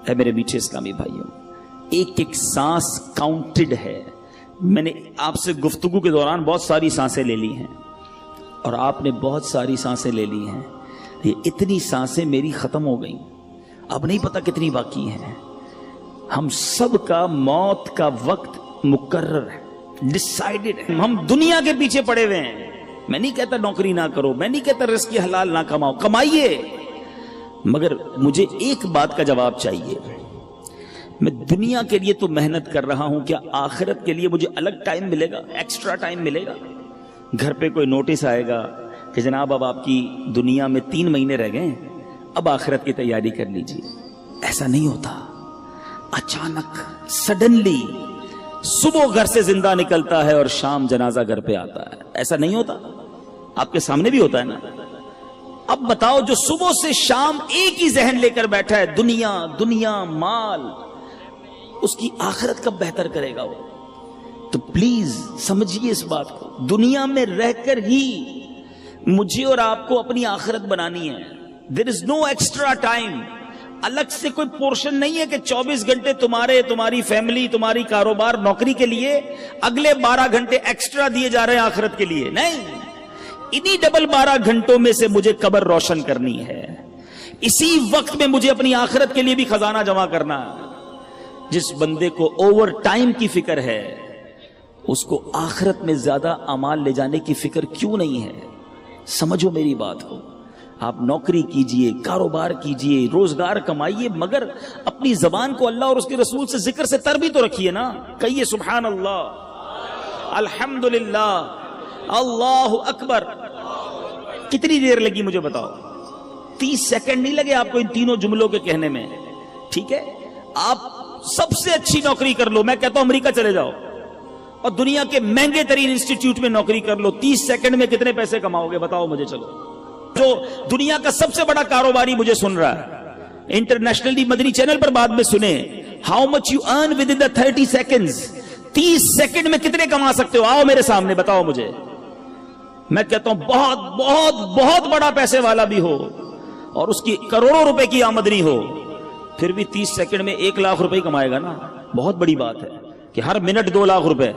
اے میرے میٹھے اسلامی بھائیوں، ایک ایک سانس کاؤنٹڈ ہے. میں نے آپ سے گفتگو کے دوران بہت ساری سانسیں لے لی ہیں اور آپ نے بہت ساری سانسیں لے لی ہیں. یہ اتنی سانسیں میری ختم ہو گئیں، اب نہیں پتا کتنی باقی ہیں. ہم سب کا موت کا وقت مقرر ہے، ڈیسائیڈڈ ہے. ہم دنیا کے پیچھے پڑے ہوئے ہیں. میں نہیں کہتا نوکری نہ کرو، میں نہیں کہتا رزق حلال نہ کماؤ، کمائیے، مگر مجھے ایک بات کا جواب چاہیے. میں دنیا کے لیے تو محنت کر رہا ہوں، کیا آخرت کے لیے مجھے الگ ٹائم ملے گا، ایکسٹرا ٹائم ملے گا؟ گھر پہ کوئی نوٹس آئے گا کہ جناب اب آپ کی دنیا میں 3 مہینے رہ گئے، اب آخرت کی تیاری کر لیجیے. ایسا نہیں ہوتا. اچانک سڈنلی صبح گھر سے زندہ نکلتا ہے اور شام جنازہ گھر پہ آتا ہے. ایسا نہیں ہوتا؟ آپ کے سامنے بھی ہوتا ہے نا. اب بتاؤ، جو صبح سے شام ایک ہی ذہن لے کر بیٹھا ہے، دنیا دنیا مال، اس کی آخرت کب بہتر کرے گا وہ؟ تو پلیز سمجھیے اس بات کو. دنیا میں رہ کر ہی مجھے اور آپ کو اپنی آخرت بنانی ہے. دیر از نو ایکسٹرا ٹائم. الگ سے کوئی پورشن نہیں ہے کہ 24 گھنٹے تمہاری فیملی، تمہاری کاروبار، نوکری کے لیے، اگلے 12 گھنٹے ایکسٹرا دیے جا رہے ہیں آخرت کے لیے. نہیں، انہی ڈبل 12 گھنٹوں میں سے مجھے قبر روشن کرنی ہے. اسی وقت میں مجھے اپنی آخرت کے لیے بھی خزانہ جمع کرنا ہے. جس بندے کو اوور ٹائم کی فکر ہے، اس کو آخرت میں زیادہ اعمال لے جانے کی فکر کیوں نہیں ہے؟ سمجھو میری بات کو. آپ نوکری کیجئے، کاروبار کیجئے، روزگار کمائیے، مگر اپنی زبان کو اللہ اور اس کے رسول سے ذکر سے تر بھی تو رکھیے نا. کہیے سبحان اللہ، الحمدللہ، اللہ اکبر. کتنی دیر لگی مجھے بتاؤ؟ 30 سیکنڈ نہیں لگے آپ کو ان تینوں جملوں کے کہنے میں. ٹھیک ہے، آپ سب سے اچھی نوکری کر لو، میں کہتا ہوں امریکہ چلے جاؤ اور دنیا کے مہنگے ترین انسٹیٹیوٹ میں نوکری کر لو. 30 سیکنڈ میں کتنے پیسے کماؤ گے بتاؤ مجھے. چلو، جو دنیا کا سب سے بڑا کاروباری مجھے سن رہا ہے، انٹرنیشنلی مدنی چینل پر بعد میں سنیں، how much you earn with in the 30 seconds. 30 second میں کتنے کما سکتے ہو؟ آؤ میرے سامنے بتاؤ مجھے. میں کہتا ہوں بہت بہت بہت بڑا پیسے والا بھی ہو اور اس کی کروڑوں روپے کی آمدنی ہو، پھر بھی 30 سیکنڈ میں 1 لاکھ روپے کمائے گا نا. بہت بڑی بات ہے کہ ہر منٹ 2 لاکھ روپے.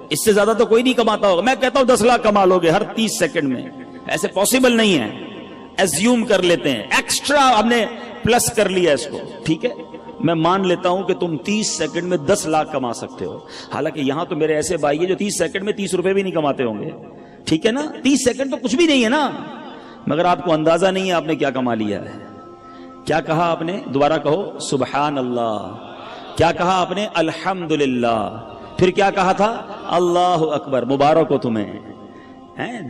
اس سے زیادہ تو کوئی نہیں کماتا ہوگا. میں کہتا ہوں 10 لاکھ کما لو گے ہر 30 سیکنڈ میں. ایسے پاسبل نہیں ہے، ایزیوم کر لیتے ہیں، ایکسٹرا ہم نے پلس کر لیا اس کو. ٹھیک ہے، میں مان لیتا ہوں کہ تم 30 سیکنڈ میں 10 لاکھ کما سکتے ہو. حالانکہ یہاں تو میرے ایسے بھائی ہیں جو 30 سیکنڈ میں 30 روپے بھی نہیں کماتے ہوں گے. ٹھیک ہے نا، 30 سیکنڈ تو کچھ بھی نہیں ہے نا. مگر آپ کو اندازہ نہیں ہے آپ نے کیا کما لیا ہے. کیا کہا آپ نے؟ دوبارہ کہو سبحان اللہ. کیا کہا آپ نے؟ الحمدللہ. پھر کیا کہا تھا؟ اللہ اکبر. مبارک ہو تمہیں.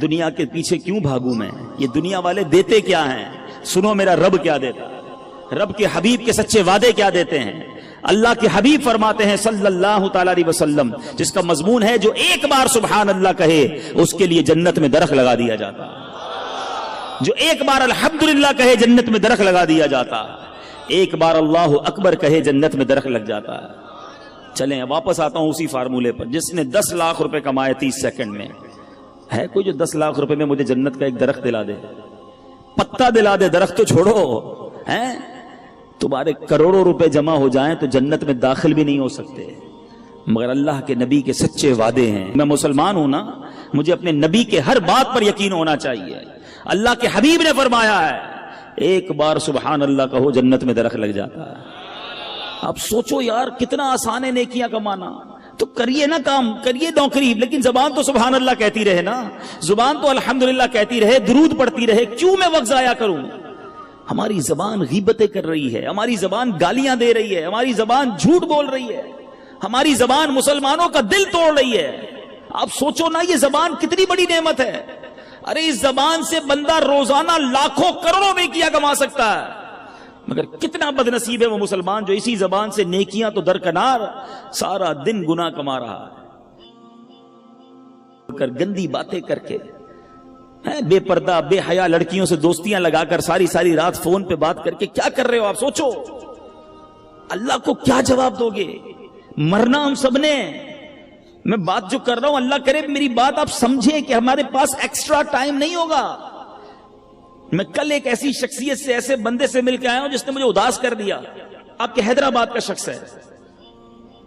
دنیا کے پیچھے کیوں بھاگوں میں؟ یہ دنیا والے دیتے کیا ہیں؟ سنو میرا رب کیا دیتا. رب کے حبیب کے سچے وعدے کیا دیتے ہیں. اللہ کے حبیب فرماتے ہیں صلی اللہ تعالی علیہ وسلم، جس کا مضمون ہے جو ایک بار سبحان اللہ کہے اس کے لیے جنت میں درخت لگا دیا جاتا. جو ایک بار الحمدللہ کہے جنت میں درخت لگا دیا جاتا. ایک بار اللہ اکبر کہے جنت میں درخت لگ جاتا ہے. چلیں واپس آتا ہوں اسی فارمولے پر. جس نے 10 لاکھ روپے کمائے 30 سیکنڈ میں، ہے کوئی جو 10 لاکھ روپے میں مجھے جنت کا ایک درخت دلا دے؟ پتا دلا دے، درخت تو چھوڑو. تمہارے کروڑوں روپے جمع ہو جائیں تو جنت میں داخل بھی نہیں ہو سکتے. مگر اللہ کے نبی کے سچے وعدے ہیں. میں مسلمان ہوں نا، مجھے اپنے نبی کے ہر بات پر یقین ہونا چاہیے. اللہ کے حبیب نے فرمایا ہے ایک بار سبحان اللہ کہو جنت میں درخت لگ جاتا ہے. آپ سوچو یار کتنا آسان ہے نیکیاں کمانا. تو کریے نا کام، کریے نوکری، لیکن زبان تو سبحان اللہ کہتی رہے نا. زبان تو الحمدللہ کہتی رہے، درود پڑھتی رہے. کیوں میں وقت ضائع کروں؟ ہماری زبان غیبتیں کر رہی ہے، ہماری زبان گالیاں دے رہی ہے، ہماری زبان جھوٹ بول رہی ہے، ہماری زبان مسلمانوں کا دل توڑ رہی ہے. آپ سوچو نا یہ زبان کتنی بڑی نعمت ہے. ارے اس زبان سے بندہ روزانہ لاکھوں کروڑوں نیکیاں کما سکتا ہے. مگر کتنا بد نصیب ہے وہ مسلمان جو اسی زبان سے نیکیاں تو درکنار سارا دن گناہ کما رہا ہے. گندی باتیں کر کے، بے پردہ بے حیا لڑکیوں سے دوستیاں لگا کر ساری رات فون پہ بات کر کے کیا کر رہے ہو آپ؟ سوچو اللہ کو کیا جواب دو گے؟ مرنا ہم سب نے. میں بات جو کر رہا ہوں اللہ کرے میری بات آپ سمجھیں کہ ہمارے پاس ایکسٹرا ٹائم نہیں ہوگا. میں کل ایک ایسی شخصیت سے، ایسے بندے سے مل کے آیا ہوں جس نے مجھے اداس کر دیا. آپ کے حیدرآباد کا شخص ہے,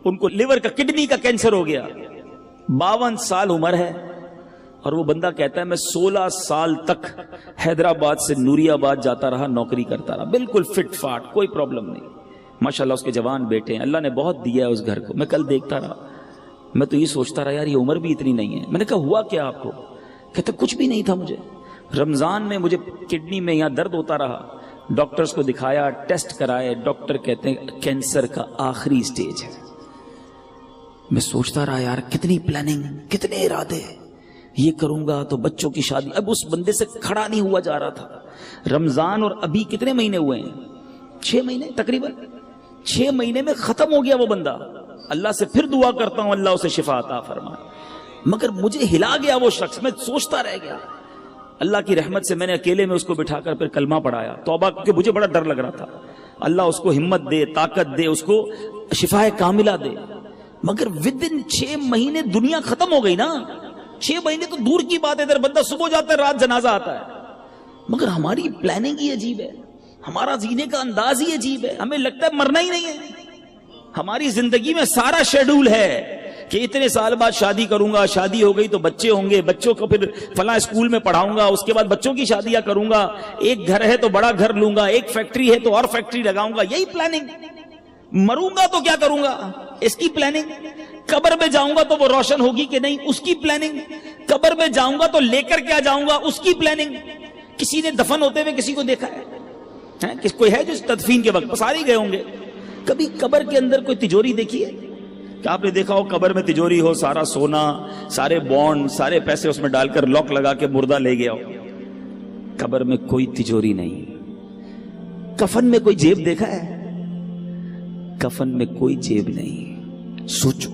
ان کو لیور کا کڈنی کا کینسر ہو گیا, 52 سال عمر ہے, اور وہ بندہ کہتا ہے میں 16 سال تک حیدرآباد سے نوری آباد جاتا رہا, نوکری کرتا رہا, بالکل فٹ فاٹ, کوئی پرابلم نہیں. ماشاءاللہ اس کے جوان بیٹے ہیں, اللہ نے بہت دیا ہے اس گھر کو. میں کل دیکھتا رہا, میں تو یہ سوچتا رہا یار یہ عمر بھی اتنی نہیں ہے. میں نے کہا ہوا کیا آپ کو؟ کہتا کچھ بھی نہیں تھا مجھے, رمضان میں مجھے کڈنی میں یہاں درد ہوتا رہا, ڈاکٹرز کو دکھایا, ٹیسٹ کرائے, ڈاکٹر کہتے ہیں کینسر کا آخری سٹیج ہے. میں سوچتا رہا یار کتنی پلاننگ, کتنے ارادے, یہ کروں گا تو بچوں کی شادی. اب اس بندے سے کھڑا نہیں ہوا جا رہا تھا. رمضان اور ابھی کتنے مہینے ہوئے ہیں؟ 6 مہینے تقریباً. 6 مہینے میں ختم ہو گیا وہ بندہ. اللہ سے پھر دعا کرتا ہوں اللہ اسے شفا عطا فرمائے. مگر مجھے ہلا گیا وہ شخص, میں سوچتا رہ گیا. اللہ کی رحمت سے میں نے اکیلے میں اس کو بٹھا کر پھر کلمہ پڑھایا, توبہ, کیونکہ مجھے بڑا ڈر لگ رہا تھا. اللہ اس کو ہمت دے, طاقت دے, اس کو شفا کاملہ دے. مگر ودن 6 مہینے دنیا ختم ہو گئی نا. 6 مہینے تو دور کی بات ہے, ادھر بندہ صبح جاتا ہے رات جنازہ آتا ہے. مگر ہماری پلاننگ ہی عجیب ہے, ہمارا جینے کا انداز ہی عجیب ہے. ہمیں لگتا ہے مرنا ہی نہیں ہے. ہماری زندگی میں سارا شیڈول ہے کہ اتنے سال بعد شادی کروں گا, شادی ہو گئی تو بچے ہوں گے, بچوں کو پھر فلاں اسکول میں پڑھاؤں گا, اس کے بعد بچوں کی شادیاں کروں گا, ایک گھر ہے تو بڑا گھر لوں گا, ایک فیکٹری ہے تو اور فیکٹری لگاؤں گا. یہی پلاننگ. مروں گا تو کیا کروں گا, اس کی پلاننگ. قبر میں جاؤں گا تو وہ روشن ہوگی کہ نہیں, اس کی پلاننگ. قبر میں جاؤں گا تو لے کر کیا جاؤں گا, اس کی پلاننگ. کسی نے دفن ہوتے ہوئے کسی کو دیکھا ہے؟ کوئی ہے جو تدفین کے وقت سارے گئے ہوں گے. کبھی قبر کے اندر کوئی تجوری دیکھی ہے کہ آپ نے دیکھا ہو قبر میں تجوری ہو, سارا سونا, سارے بانڈ, سارے پیسے اس میں ڈال کر لاک لگا کے مردہ لے گیا ہو؟ قبر میں کوئی تجوری نہیں. کفن میں کوئی جیب دیکھا ہے؟ کفن میں کوئی جیب نہیں. سوچو,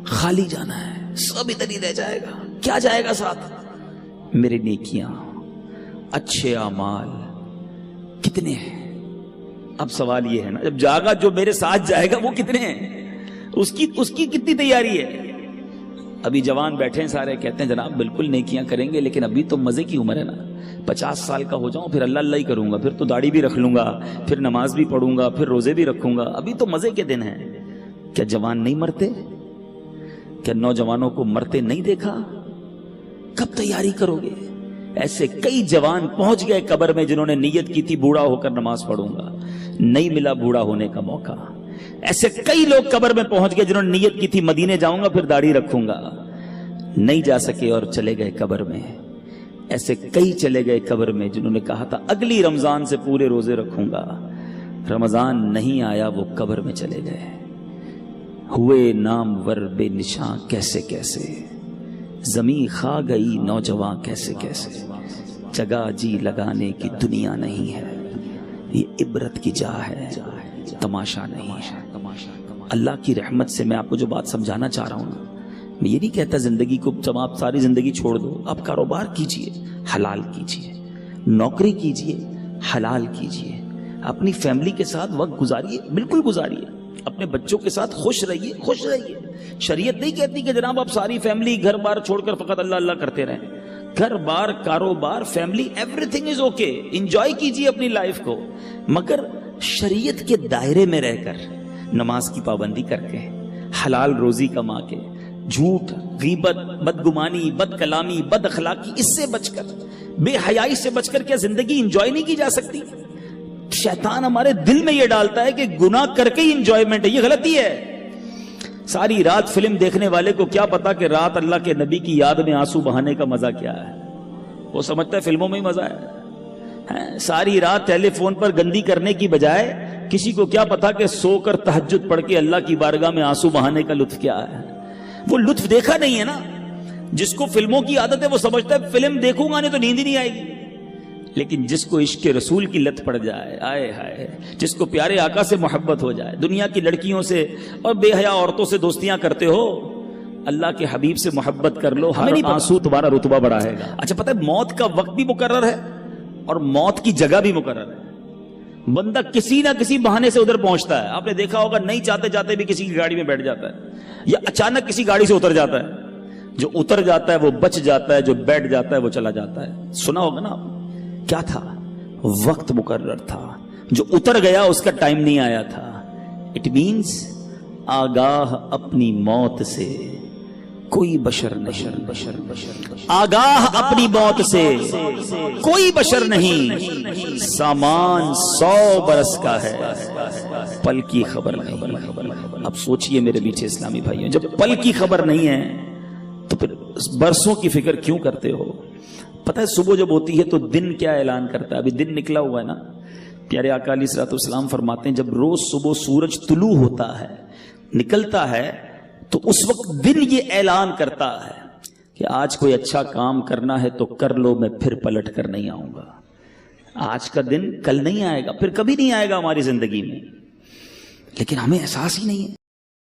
خالی جانا ہے, سب ادھر ہی رہ جائے گا. کیا جائے گا ساتھ؟ میرے نیکیاں, اچھے اعمال کتنے ہیں؟ اب سوال یہ ہے نا, جب جاگا جو میرے ساتھ جائے گا وہ کتنے ہیں, اس کی کتنی تیاری ہے؟ ابھی جوان بیٹھے ہیں سارے, کہتے ہیں جناب بالکل نیکیاں کریں گے, لیکن ابھی تو مزے کی عمر ہے نا. 50 سال کا ہو جاؤں پھر اللہ اللہ ہی کروں گا, پھر تو داڑھی بھی رکھ لوں گا, پھر نماز بھی پڑھوں گا, پھر روزے بھی رکھوں گا. ابھی تو مزے کے دن ہیں. کیا جوان نہیں مرتے؟ کیا نوجوانوں کو مرتے نہیں دیکھا؟ کب تیاری کرو گے؟ ایسے کئی جوان پہنچ گئے قبر میں جنہوں نے نیت کی تھی بوڑھا ہو کر نماز پڑھوں گا, نہیں ملا بوڑھا ہونے کا موقع. ایسے کئی لوگ قبر میں پہنچ گئے جنہوں نے نیت کی تھی مدینے جاؤں گا پھر داڑھی رکھوں گا, نہیں جا سکے اور چلے گئے قبر میں. ایسے کئی چلے گئے قبر میں جنہوں نے کہا تھا اگلی رمضان سے پورے روزے رکھوں گا, رمضان نہیں آیا وہ قبر میں چلے گئے. ہوئے نامور بے نشاں کیسے کیسے, زمین کھا گئی نوجوان کیسے کیسے. جگہ جی لگانے کی دنیا نہیں ہے, یہ عبرت کی جا ہے, تماشا نہیں ہے. اللہ کی رحمت سے میں آپ کو جو بات سمجھانا چاہ رہا ہوں نا, میں یہ نہیں کہتا زندگی کو جب آپ ساری زندگی چھوڑ دو, آپ کاروبار کیجئے, حلال کیجئے, نوکری کیجئے, حلال کیجئے, اپنی فیملی کے ساتھ وقت گزاریے, بالکل گزاریے, اپنے بچوں کے ساتھ خوش رہیے, خوش رہیے. شریعت نہیں کہتی کہ جناب آپ ساری فیملی گھر بار چھوڑ کر فقط اللہ اللہ کرتے رہیں. گھر بار, کاروبار, family, every thing is okay, enjoy کیجئے اپنی لائف کو, مگر شریعت کے دائرے میں رہ کر, نماز کی پابندی کر کے, حلال روزی کما کے, جھوٹ, غیبت, بدگمانی, بد کلامی, بد اخلاقی, اس سے بچ کر, بے حیائی سے بچ کر کیا زندگی انجوائے نہیں کی جا سکتی؟ شیطان ہمارے دل میں یہ ڈالتا ہے کہ گناہ کر کے ہی انجوائمنٹ ہے, یہ غلطی ہے. ساری رات فلم دیکھنے والے کو کیا پتا کہ رات اللہ کے نبی کی یاد میں آنسو بہانے کا مزہ کیا ہے. وہ سمجھتا ہے فلموں میں ہی مزہ ہے. ساری رات ٹیلی فون پر گندی کرنے کی بجائے کسی کو کیا پتا کہ سو کر تہجد پڑھ کے اللہ کی بارگاہ میں آنسو بہانے کا لطف کیا ہے. وہ لطف دیکھا نہیں ہے نا. جس کو فلموں کی عادت ہے وہ سمجھتا ہے فلم دیکھوں گا نہیں تو نیند ہی نہیں آئے گی. لیکن جس کو عشق رسول کی لت پڑ جائے, آئے ہائے, جس کو پیارے آقا سے محبت ہو جائے, دنیا کی لڑکیوں سے اور بے حیا عورتوں سے دوستیاں کرتے ہو, اللہ کے حبیب سے محبت کر لو, ہر آنسو تمہارا رتبہ بڑھائے گا. اچھا پتہ ہے موت کا وقت بھی مقرر ہے اور موت کی جگہ بھی مقرر ہے. بندہ کسی نہ کسی بہانے سے ادھر پہنچتا ہے. آپ نے دیکھا ہوگا نہیں چاہتے چاہتے بھی کسی کی گاڑی میں بیٹھ جاتا ہے, یا اچانک کسی گاڑی سے اتر جاتا ہے. جو اتر جاتا ہے وہ بچ جاتا ہے, جو بیٹھ جاتا ہے وہ چلا جاتا ہے. سنا ہوگا نا آپ, کیا تھا؟ وقت مقرر تھا. جو اتر گیا اس کا ٹائم نہیں آیا تھا. اٹ مینس آگاہ اپنی موت سے کوئی بشر نہیں، آگاہ اپنی موت سے کوئی بشر نہیں، سامان 100 برس کا ہے، پل کی خبر نہیں۔ اب سوچئے میرے میٹھے اسلامی بھائیوں، جب پل کی خبر نہیں ہے تو پھر برسوں کی فکر کیوں کرتے ہو؟ پتہ ہے صبح جب ہوتی ہے تو دن کیا اعلان کرتا ہے؟ ابھی دن نکلا ہوا ہے نا، پیارے آقا علیہ الصلوۃ والسلام فرماتے ہیں جب روز صبح سورج طلوع ہوتا ہے، نکلتا ہے، تو اس وقت دن یہ اعلان کرتا ہے کہ آج کوئی اچھا کام کرنا ہے تو کر لو، میں پھر پلٹ کر نہیں آؤں گا۔ آج کا دن کل نہیں آئے گا، پھر کبھی نہیں آئے گا ہماری زندگی میں، لیکن ہمیں احساس ہی نہیں ہے۔